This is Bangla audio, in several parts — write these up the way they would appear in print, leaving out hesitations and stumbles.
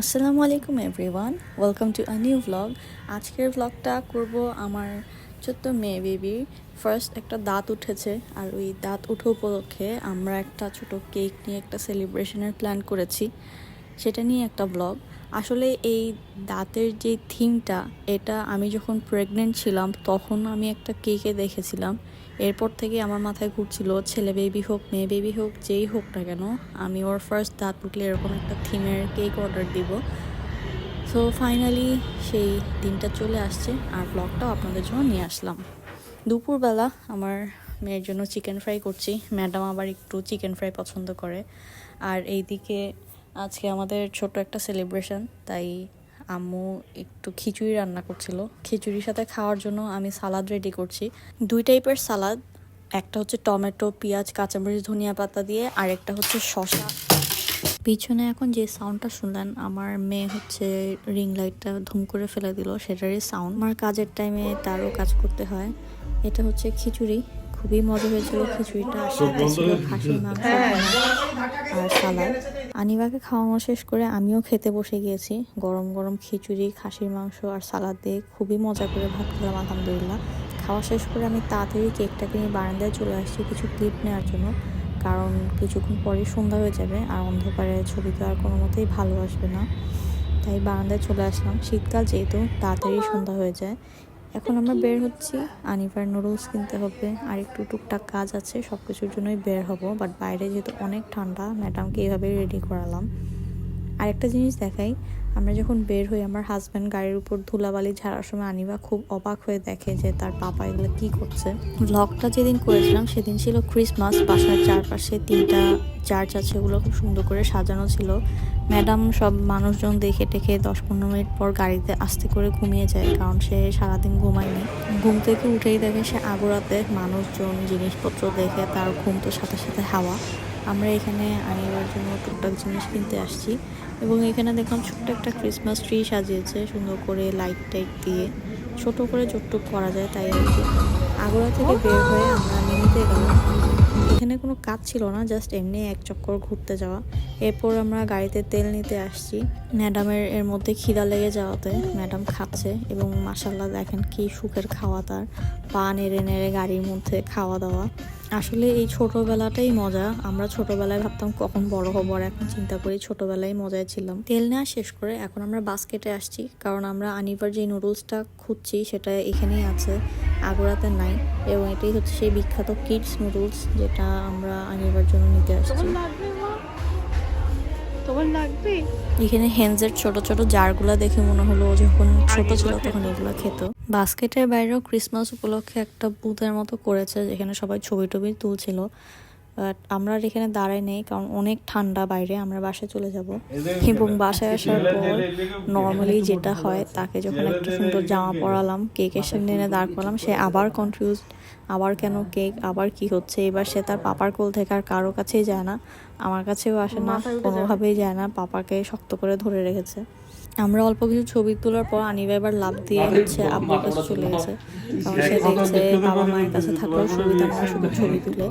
আসসালামু আলাইকুম everyone, welcome to a new vlog. আজকের ভ্লগটা করব আমার ছোট্ট মেয়ে বেবির ফার্স্ট একটা দাঁত উঠেছে, আর ওই দাঁত উঠা উপলক্ষে আমরা একটা ছোট কেক নিয়ে একটা সেলিব্রেশনের প্ল্যান করেছি, সেটা নিয়ে একটা ব্লগ। আসলে এই দাঁতের যে থিমটা, এটা আমি যখন প্রেগনেন্ট ছিলাম তখন আমি একটা কেকে দেখেছিলাম। এরপর থেকে আমার মাথায় ঘুরছিল ছেলে বেবি হোক মেয়ে বেবি হোক যেই হোক না কেন, আমি ওর ফার্স্ট দাঁত উঠলে এরকম একটা থিমের কেক অর্ডার দিব। সো ফাইনালি সেই দিনটা চলে আসছে, আর ব্লগটাও আপনাদের জন্য নিয়ে আসলাম। দুপুরবেলা আমার মেয়ের জন্য চিকেন ফ্রাই করছি, ম্যাডাম আবার একটু চিকেন ফ্রাই পছন্দ করে। আর এইদিকে আজকে আমাদের ছোট একটা সেলিব্রেশন, তাই আম্মু একটু খিচুড়ি রান্না করছিল। খিচুড়ির সাথে খাওয়ার জন্য আমি সালাদ রেডি করছি, দুই টাইপের সালাদ। একটা হচ্ছে টমেটো, পেঁয়াজ, কাঁচামরিচ, ধনিয়া পাতা দিয়ে, আর একটা হচ্ছে শসা। পিছনে এখন যে সাউন্ডটা শুনলেন, আমার মেয়ে হচ্ছে রিং লাইটটা ধুম করে ফেলে দিল, সেটারই সাউন্ড। আমার কাজের টাইমে তারও কাজ করতে হয়। এটা হচ্ছে খিচুড়ি, খুবই মজা হয়েছিল খিচুড়িটা। আর সাথে ছিল খাসির মাংস আর সালাদ। আনিবাকে খাওয়ানো শেষ করে আমিও খেতে বসে গিয়েছি। গরম গরম খিচুড়ি, খাসির মাংস আর সালাদ দিয়ে খুবই মজা করে ভাত খেলাম আলহামদুলিল্লাহ। খাওয়া শেষ করে আমি তাড়াতাড়ি কেকটাকে নিয়ে বারান্দায় চলে আসছি কিছু ক্লিপ নেওয়ার জন্য, কারণ কিছুক্ষণ পরেই সন্ধ্যা হয়ে যাবে, আর অন্ধকারে ছবি তো আর কোনো মতেই ভালো আসবে না। তাই বারান্দায় চলে আসলাম, শীতকাল যেহেতু তাড়াতাড়ি সন্ধ্যা হয়ে যায়। এখন আমরা বের হচ্ছি, আনিভার নুডলস কিনতে হবে, আর একটু টুকটাক কাজ আছে, সব কিছুর জন্যই বের হব। বাট বাইরে যেহেতু অনেক ঠান্ডা, ম্যাডামকে এইভাবে রেডি করালাম। আরেকটা জিনিস দেখাই, আমরা যখন বের হই আমার হাজব্যান্ড গাড়ির উপর ধুলাবালি ঝাড়ার সময় আনিবা খুব অবাক হয়ে দেখে যে তার পাপা এগুলো কি করছে। ভ্লগটা যেদিন করেছিলাম সেদিন ছিল ক্রিসমাস, বাসার চারপাশে 3টা চার্চ আছে, ওগুলো খুব সুন্দর করে সাজানো ছিল। ম্যাডাম সব মানুষজন দেখে টেকে 10-15 মিনিট পর গাড়িতে আস্তে করে ঘুমিয়ে যায়, কারণ সে সারাদিন ঘুমায়নি। ঘুম থেকে উঠেই দেখে সে আগুরাতে মানুষজন জিনিসপত্র দেখে তার ঘুম তো সাথে সাথে হাওয়া। আমরা এখানে আনিবার জন্য টুকটাক জিনিস কিনতে আসছি, এবং এখানে দেখলাম ছোট্ট একটা ক্রিসমাস ট্রি সাজিয়েছে সুন্দর করে লাইট টাইট দিয়ে, ছোট করে যতটুক করা যায় তাই আর কি। আগুরা থেকে বের হয়ে আমরা মিনিতে গেলাম। এখানে কোনো কাজ ছিল না, জাস্ট এমনি এক চক্কর ঘুরতে যাওয়া। এরপর আমরা গাড়িতে তেল নিতে আসছি। ম্যাডামের এর মধ্যে খিদা লেগে যাওয়াতে ম্যাডাম খাচ্ছে, এবং মাশাল্লাহ দেখেন কি সুখের খাওয়া তার, পা নেড়ে নেড়ে গাড়ির মধ্যে খাওয়া দাওয়া। আসলে এই ছোটবেলাটাই মজা। আমরা ছোটবেলায় ভাবতাম কখন বড় হবো, আর এখন চিন্তা করি ছোটবেলায় মজায় ছিলাম। তেল নেওয়া শেষ করে এখন আমরা বাস্কেটে আসছি, কারণ আমরা আনিবার যে নুডলসটা খুঁজছি সেটা এখানেই আছে, আগুরাতে নাই। এবং এটাই হচ্ছে সেই বিখ্যাত কিডস নুডলস, যেটা আমরা আনিবার জন্য নিতে আসছি। তোমার লাগবে? এখানে হেন্সের ছোট ছোট জারগুলা দেখে মনে হলো ও যখন ছোট ছিল তখন এগুলো খেত। বাস্কেটের বাইরেও ক্রিসমাস উপলক্ষে একটা বুথের মতো করেছে, যেখানে সবাই ছবি টবি তুলছিল। বাট আমরা এখানে দাঁড়াই নেই, কারণ অনেক ঠান্ডা বাইরে, আমরা বাসায় চলে যাব। এবং বাসায় আসার পর নর্মালি যেটা হয়, তাকে যখন একটা সুন্দর জামা পরালাম, কেকের সামনে এনে দাঁড় করালাম, সে আবার কনফিউজ, আবার কেন কেক, আবার কি হচ্ছে। এবার সে তার পাপার কোল থেকে আর কারো কাছেই যায় না, আমার কাছেও আসে না, কোনোভাবেই যায় না, পাপাকে শক্ত করে ধরে রেখেছে। আমরা অল্প কিছু ছবি তোলার পর আনিবা এবার লাভ দিয়ে হচ্ছে আব্বুর কাছে চলে গেছে, কারণ সে দেখছে বাবা মায়ের কাছে থাকলেও সুবিধা না, শুধু ছবি তুলে।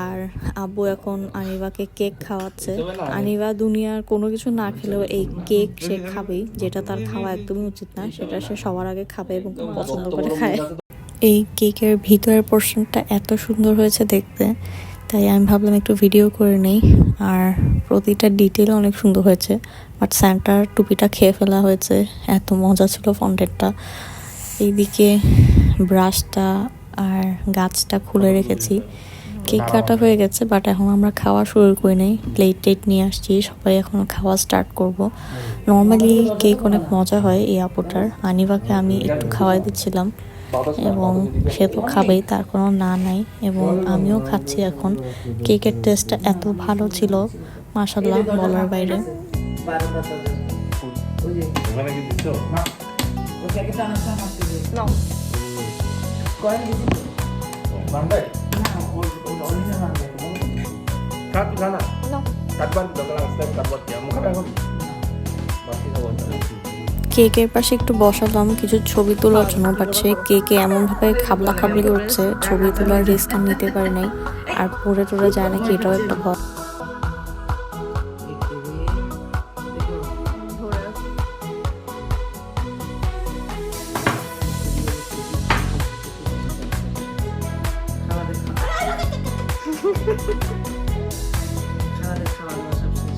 আর আব্বু এখন আনিবাকে কেক খাওয়াচ্ছে। আনিবা দুনিয়ার কোনো কিছু না খেলেও এই কেক সে খাবেই, যেটা তার খাওয়া একদমই উচিত না, সেটা সে সবার আগে খাবে এবং খুব পছন্দ করে খায়। এই কেকের ভিতরের পোর্শনটা এত সুন্দর হয়েছে দেখতে, তাই আমি ভাবলাম একটু ভিডিও করে নেই। আর প্রতিটা ডিটেল অনেক সুন্দর হয়েছে, বাট স্যান্টার টুপিটা খেয়ে ফেলা হয়েছে, এত মজা ছিল ফন্টেনটা। এইদিকে ব্রাশটা আর গাছটা খুলে রেখেছি। কেক কাটা হয়ে গেছে, বাট এখন আমরা খাওয়া শুরু করি নাই, প্লেট টেট নিয়ে আসছি, সবাই এখন খাওয়া স্টার্ট করব। নর্মালি কেক অনেক মজা হয় এই আপুটার, আনিবাকে আমি একটু খাওয়াই দিচ্ছিলাম, এবং সে তো খাবেই, তার কোনো না নাই, এবং আমিও খাচ্ছি এখন। কেকের টেস্টটা এত ভালো ছিল মাশাআল্লাহ, বলার বাইরে। কেকের পাশে একটু বসালাম কিছু ছবি তোলার জন্য, বাট সে কেকে এমনভাবে খাবলা খাবলি করছে, ছবি তোলার রিস্ক নিতে পারে নাই, আর পড়ে টরে যায় নাকি এটাও একটা ভয়। খালাদের খাওয়া দাওয়া সব শেষ।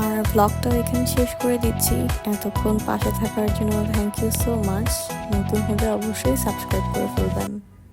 আর ব্লগটা এখানে শেষ করে দিচ্ছি। এতক্ষণ পাশে থাকার জন্য থ্যাংক ইউ সো মাচ। নতুন হলে অবশ্যই সাবস্ক্রাইব করে ফেলবেন।